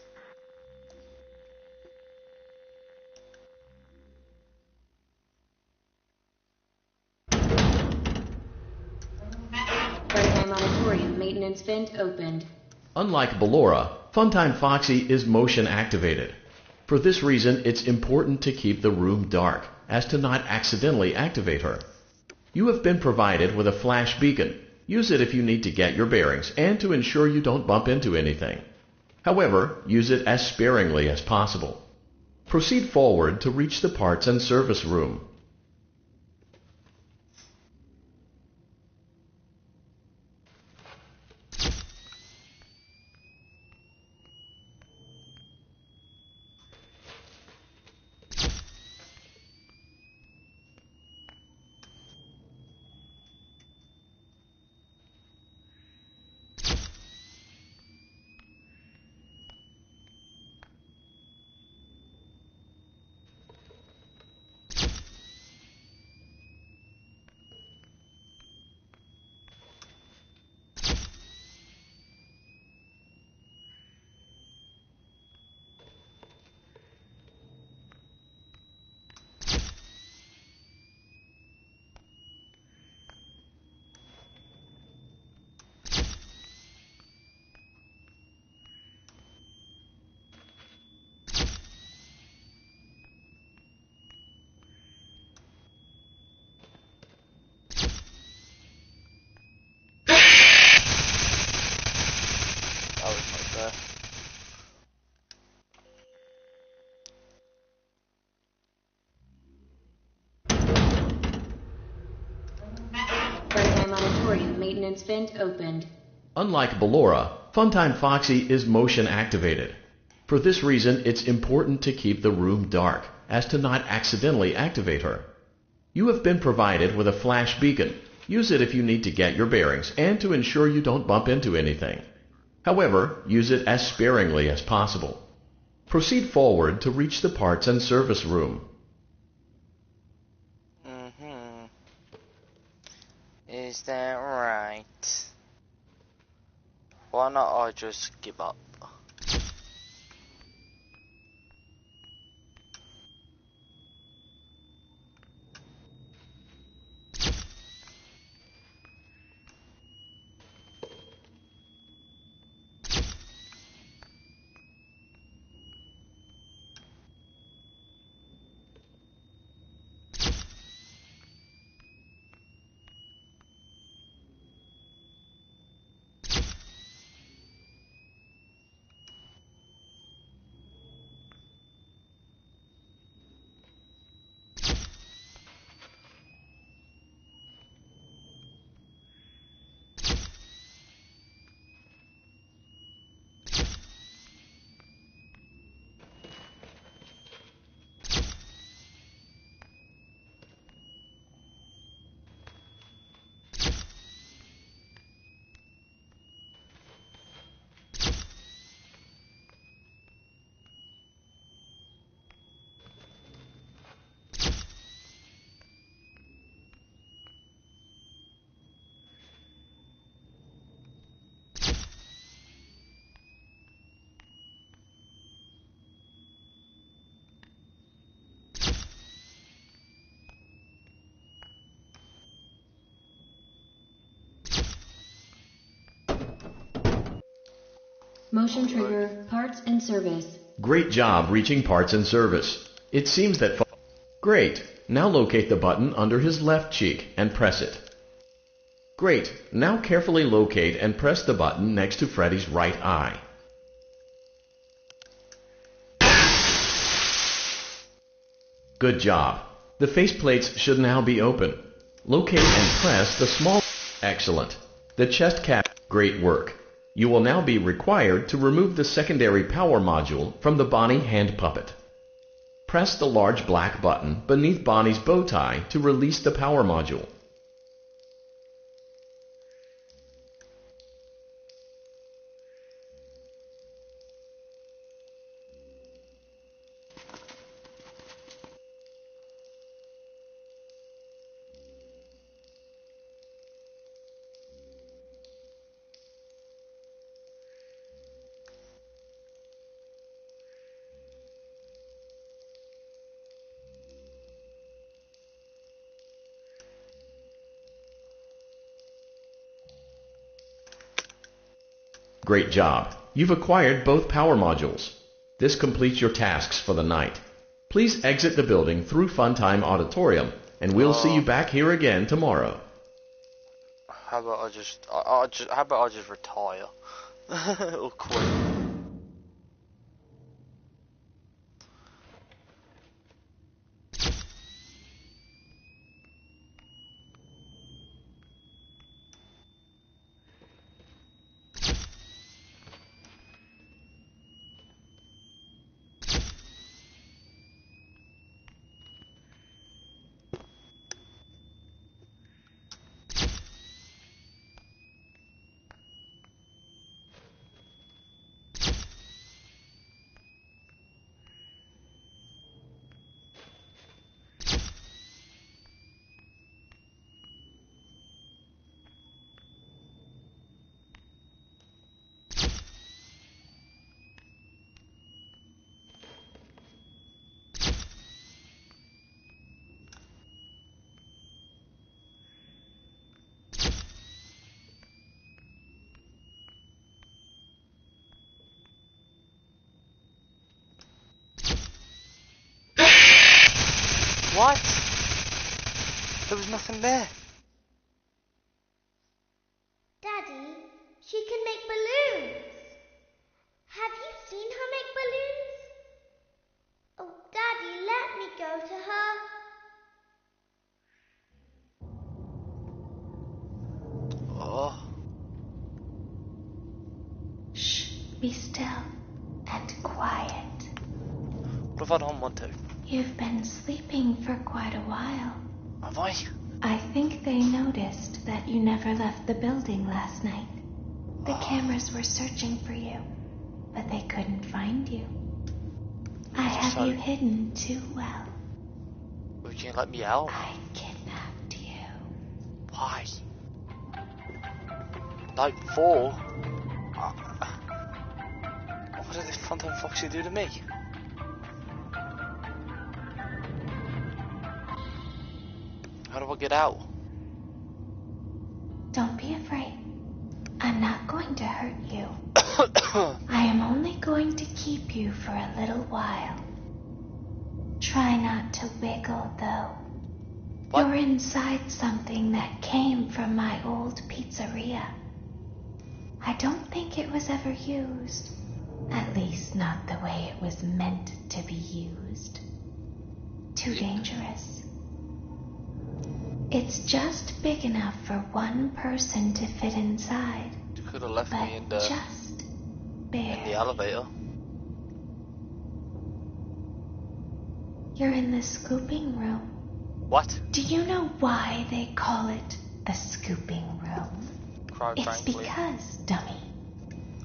Program auditorium maintenance vent opened. Unlike Ballora, Funtime Foxy is motion activated. For this reason, it's important to keep the room dark, as to not accidentally activate her. You have been provided with a flash beacon. Use it if you need to get your bearings and to ensure you don't bump into anything. However, use it as sparingly as possible. Proceed forward to reach the parts and service room. Program auditorium maintenance vent opened. Unlike Ballora, Funtime Foxy is motion activated. For this reason, it's important to keep the room dark, as to not accidentally activate her. You have been provided with a flash beacon. Use it if you need to get your bearings and to ensure you don't bump into anything. However, use it as sparingly as possible. Proceed forward to reach the parts and service room. Is that right? Why not I just give up? Motion trigger, parts and service. Great job reaching parts and service. It seems that... Great. Now locate the button under his left cheek and press it. Great. Now carefully locate and press the button next to Freddy's right eye. Good job. The faceplates should now be open. Locate and press the small... Excellent. The chest cap... Great work. You will now be required to remove the secondary power module from the Bonnie hand puppet. Press the large black button beneath Bonnie's bow tie to release the power module. Great job. You've acquired both power modules. This completes your tasks for the night. Please exit the building through Funtime Auditorium, and we'll see you back here again tomorrow. How about I just retire or quit? What? There was nothing there. Daddy, she can make balloons. Have you seen her make balloons? Oh, Daddy, let me go to her. Oh. Shh, be still and quiet. What if I don't want to? You've been sleeping for quite a while. Have I? I think they noticed that you never left the building last night. The cameras were searching for you, but they couldn't find you. I have you hidden too well. Would you let me out? I kidnapped you. Why? Night 4? What did this Funtime Foxy do to me? How do I get out? Don't be afraid. I'm not going to hurt you. I am only going to keep you for a little while. Try not to wiggle, though. What? You're inside something that came from my old pizzeria. I don't think it was ever used. At least not the way it was meant to be used. Too dangerous. It's just big enough for one person to fit inside. You could have left me in the elevator. You're in the scooping room. What? Do you know why they call it a scooping room? It's because, dummy,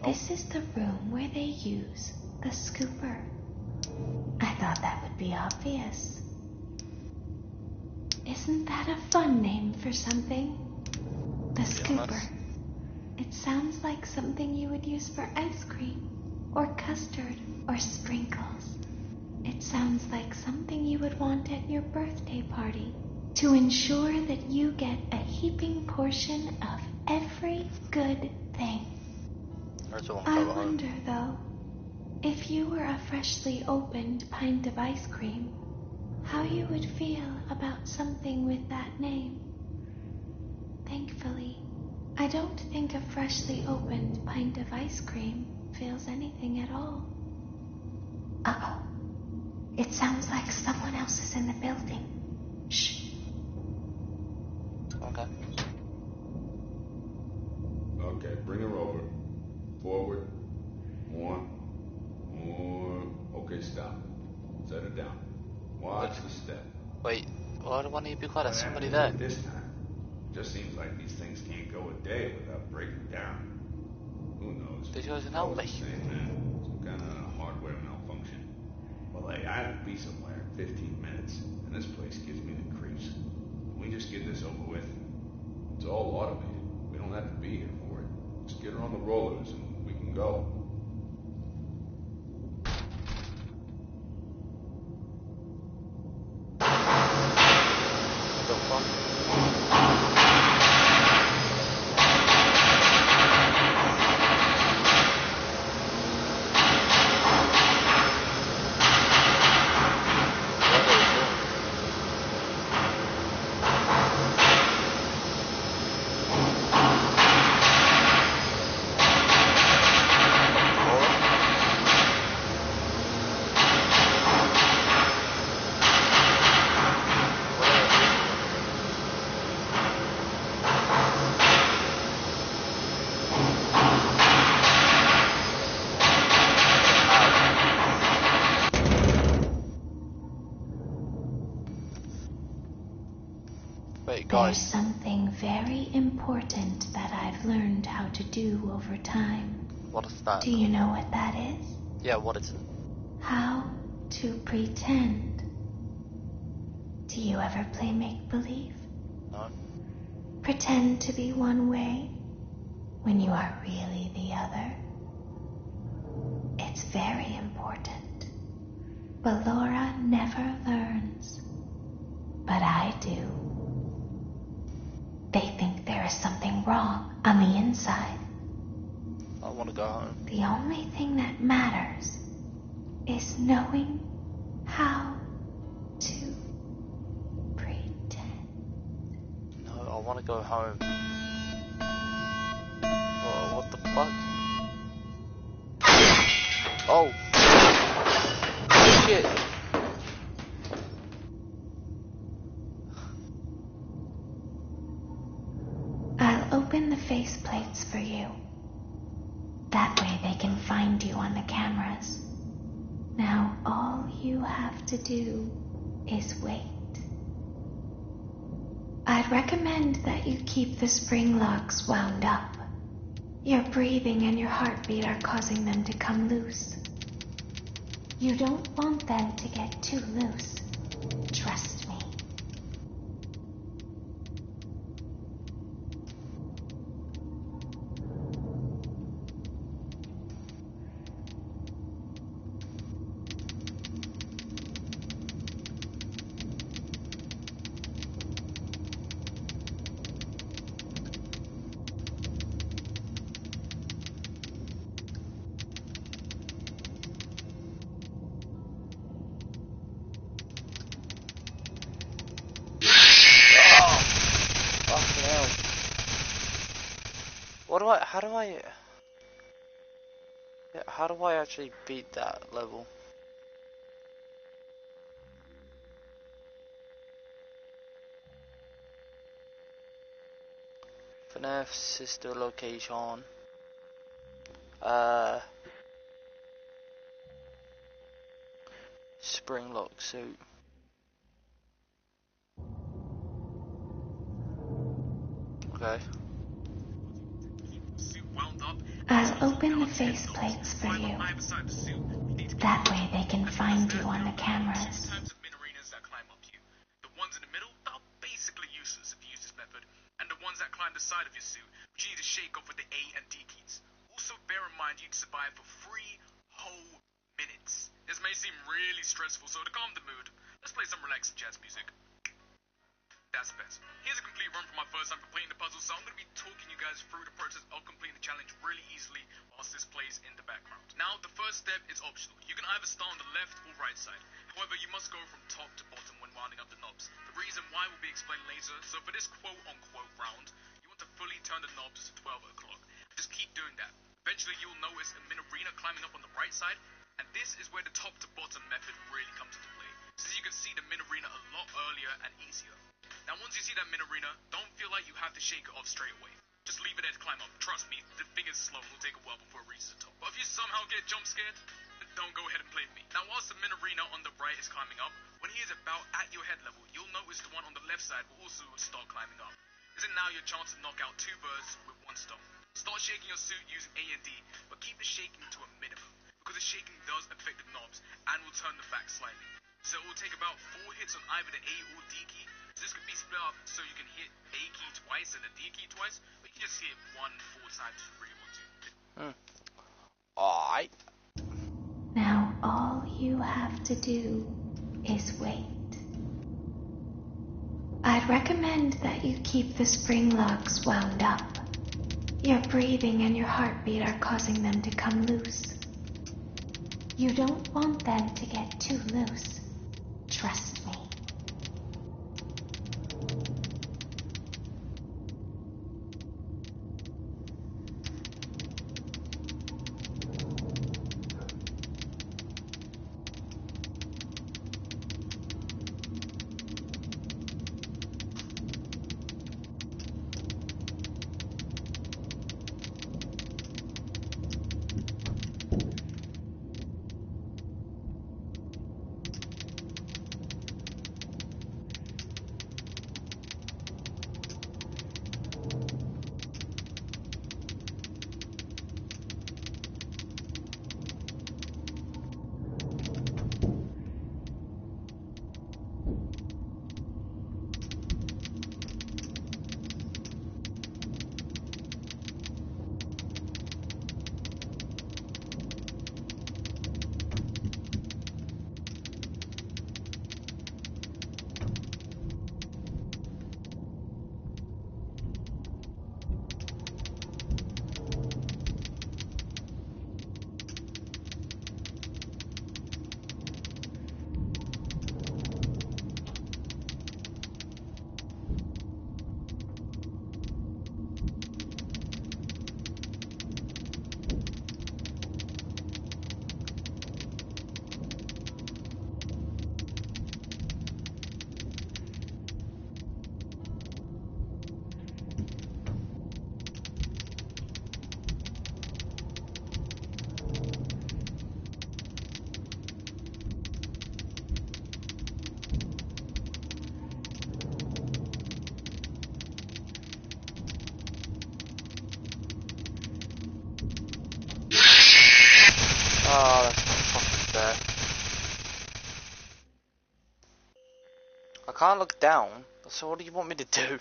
this is the room where they use the scooper. I thought that would be obvious. Isn't that a fun name for something? The scooper. It sounds like something you would use for ice cream, or custard, or sprinkles. It sounds like something you would want at your birthday party to ensure that you get a heaping portion of every good thing. I wonder, though, if you were a freshly opened pint of ice cream, how you would feel about something with that name. Thankfully, I don't think a freshly opened pint of ice cream feels anything at all. Uh-oh. It sounds like someone else is in the building. Shh. Okay. Okay, bring her over. Forward. More. Okay, stop. Set her down. Watch the step. Wait, why do I need to be quiet? There's somebody there. This time. Just seems like these things can't go a day without breaking down. Who knows? Did you guys help me? Some kind of hardware malfunction. Well, hey, I have to be somewhere in 15 minutes, and this place gives me the creeps. Can we just get this over with? It's all automated. We don't have to be here for it. Just get her on the rollers, and we can go. There's something very important that I've learned how to do over time. What is that? Do you know what that is? Yeah, what is it? How to pretend. Do you ever play make-believe? No. Pretend to be one way when you are really the other. It's very important. Ballora never learns. But I do. They think there is something wrong on the inside. I want to go home. The only thing that matters is knowing how to pretend. No, I want to go home. Whoa, what the fuck? Oh! Shit! I'll open the faceplates for you. That way they can find you on the cameras. Now all you have to do is wait. I'd recommend that you keep the spring locks wound up. Your breathing and your heartbeat are causing them to come loose. You don't want them to get too loose. Trust me. How do I actually beat that level? FNAF sister location. Spring lock suit. Okay. I'll open the faceplates for you. That way they can find you on the cameras. The ones in the middle are basically useless if you use this method, and the ones that climb the side of your suit, which you need to shake off with the A and D keys. Also bear in mind you'd survive for 3 whole minutes. This may seem really stressful, so to calm the mood, let's play some relaxing jazz music. That's best. Here's a complete run from my first time completing the puzzle, so I'm going to be talking you guys through the process of completing the challenge really easily whilst this plays in the background. Now, the first step is optional. You can either start on the left or right side. However, you must go from top to bottom when rounding up the knobs. The reason why will be explained later, so for this quote-unquote round, you want to fully turn the knobs to 12 o'clock. Just keep doing that. Eventually, you'll notice a Minorina climbing up on the right side, and this is where the top to bottom method really comes into play. Since you can see the Minorina a lot earlier and easier. Now once you see that Minorina, don't feel like you have to shake it off straight away. Just leave it there to climb up. Trust me, the thing is slow and will take a while before it reaches the top. But if you somehow get jump scared, then don't go ahead and blame me. Now whilst the Minorina on the right is climbing up, when he is about at your head level, you'll notice the one on the left side will also start climbing up. This is now your chance to knock out 2 birds with 1 stone. Start shaking your suit using A and D, but keep the shaking to a minimum, because the shaking does affect the knobs and will turn them back slightly. So it will take about 4 hits on either the A or D key. So this could be split up so you can hit A key twice and the D key twice, or you can just hit 1 4 times if you really want to. Alright. Now all you have to do is wait. I'd recommend that you keep the spring locks wound up. Your breathing and your heartbeat are causing them to come loose. You don't want them to get too loose. Trust me. Oh, that's not fucking fair. I can't look down, so what do you want me to do?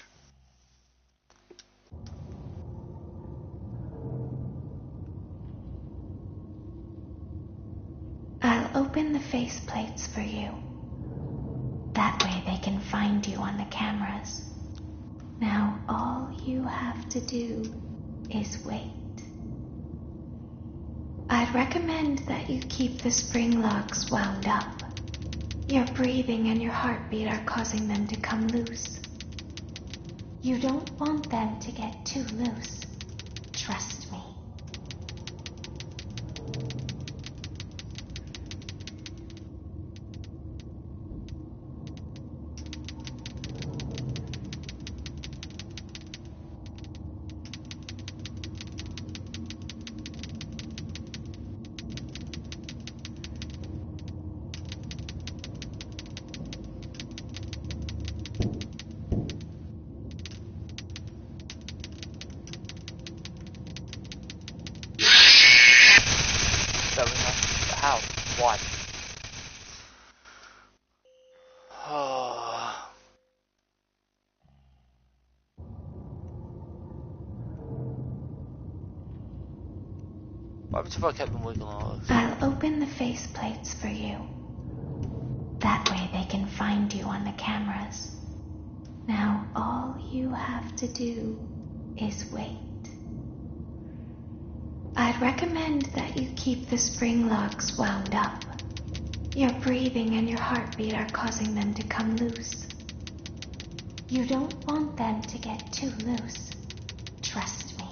I'll open the faceplates for you. That way they can find you on the cameras. Now all you have to do is wait. I'd recommend that you keep the spring locks wound up. Your breathing and your heartbeat are causing them to come loose. You don't want them to get too loose. Trust me. How? Why? Oh. What happens if I kept them wiggling off? I'll open the faceplates for you. That way they can find you on the cameras. Now all you have to do is wait. I'd recommend that you keep the spring locks wound up. Your breathing and your heartbeat are causing them to come loose. You don't want them to get too loose. Trust me.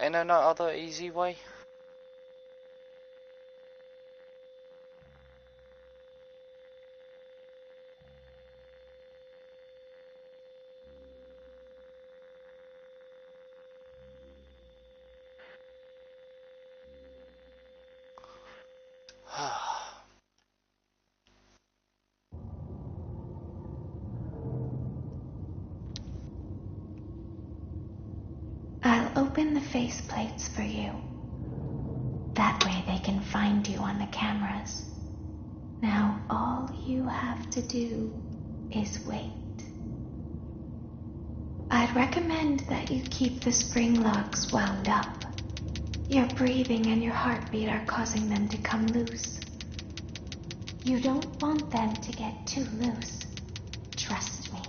Ain't there no other easy way? I'll open the faceplates for you. That way they can find you on the cameras. Now all you have to do is wait. I'd recommend that you keep the spring locks wound up. Your breathing and your heartbeat are causing them to come loose. You don't want them to get too loose. Trust me.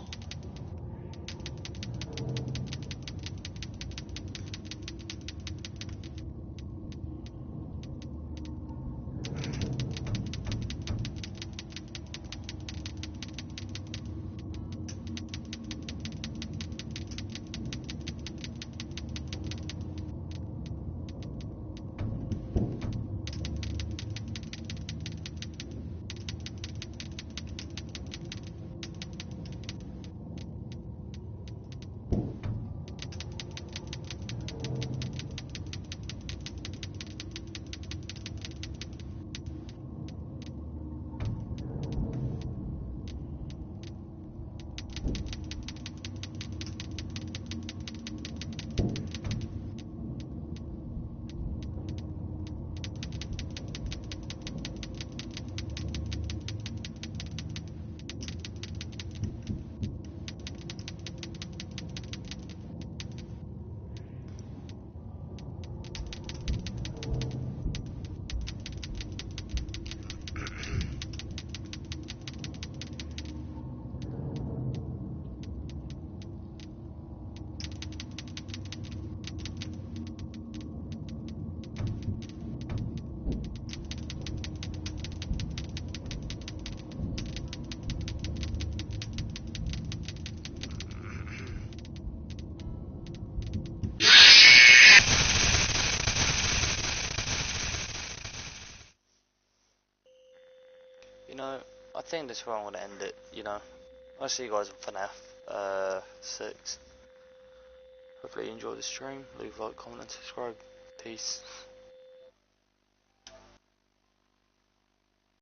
I think this is where I'm going to end it, I'll see you guys for now. 6. Hopefully you enjoyed the stream. Leave a like, comment and subscribe. Peace.